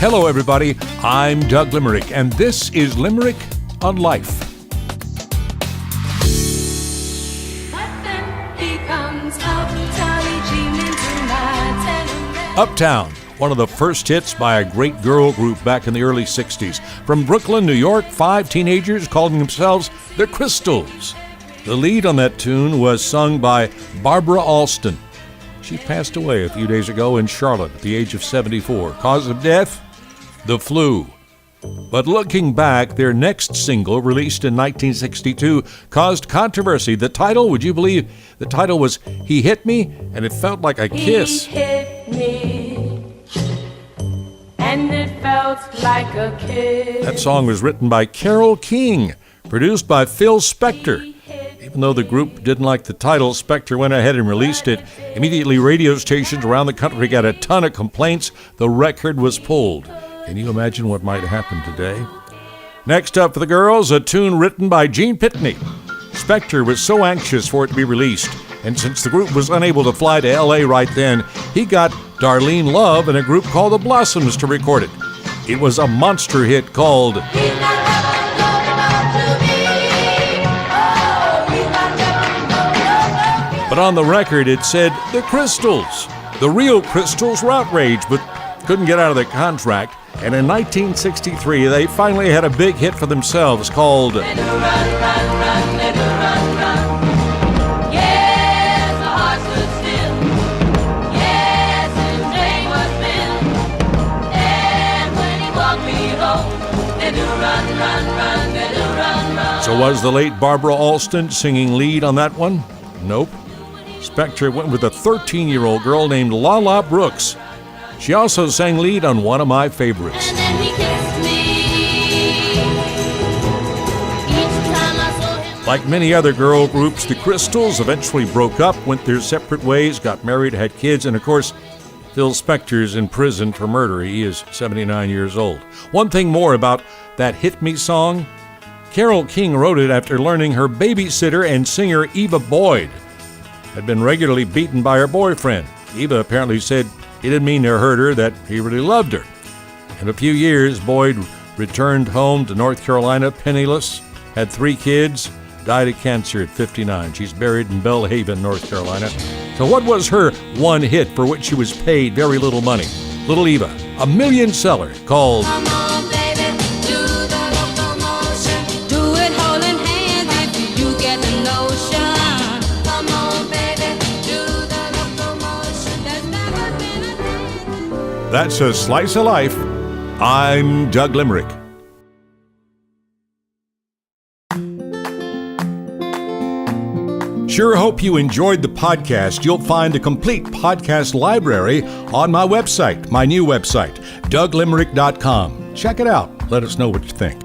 Hello, everybody. I'm Doug Limerick, and this is Limerick on Life. Uptown, one of the first hits by a great girl group back in the early 60s. From Brooklyn, New York, 5 teenagers calling themselves the Crystals. The lead on that tune was sung by Barbara Alston. She passed away a few days ago in Charlotte at the age of 74. Cause of death? The flu. But looking back, their next single, released in 1962, caused controversy. The title, would you believe, the title was He Hit Me, and it felt like a kiss. He hit me, and it felt like a kiss. That song was written by Carole King, produced by Phil Spector. Even though the group didn't like the title, Spector went ahead and released it. Immediately, radio stations around the country got a ton of complaints. The record was pulled. Can you imagine what might happen today? Next up for the girls, a tune written by Gene Pitney. Spector was so anxious for it to be released, and since the group was unable to fly to L.A. right then, he got Darlene Love and a group called the Blossoms to record it. It was a monster hit called But on the record, it said the Crystals. The real Crystals were outraged, but couldn't get out of their contract. And in 1963, they finally had a big hit for themselves called Let her run, run, run, let her run, run. Yes, the heart stood still. Yes, his name was Bill. And when he walked me home, let her run, run, run, let her run, run. So was the late Barbara Alston singing lead on that one? Nope. Spector went with a 13-year-old girl named Lala Brooks. She also sang lead on one of my favorites. And then he kissed me. Each time I saw him. Like many other girl groups, the Crystals eventually broke up, went their separate ways, got married, had kids, and of course, Phil Spector's in prison for murder. He is 79 years old. One thing more about that Hit Me song, Carole King wrote it after learning her babysitter and singer Eva Boyd had been regularly beaten by her boyfriend. Eva apparently said he didn't mean to hurt her, that he really loved her. In a few years, Boyd returned home to North Carolina penniless, had 3 kids, died of cancer at 59. She's buried in Belle Haven, North Carolina. So what was her one hit for which she was paid very little money? Little Eva, a million seller called Come on, baby, do the locomotion. Do it holding hands if you get the notion. Come on, baby, do the locomotion. There's never been a day. That's a Slice of Life. I'm Doug Limerick. Sure hope you enjoyed the podcast. You'll find a complete podcast library on my website, my new website, douglimerick.com. Check it out. Let us know what you think.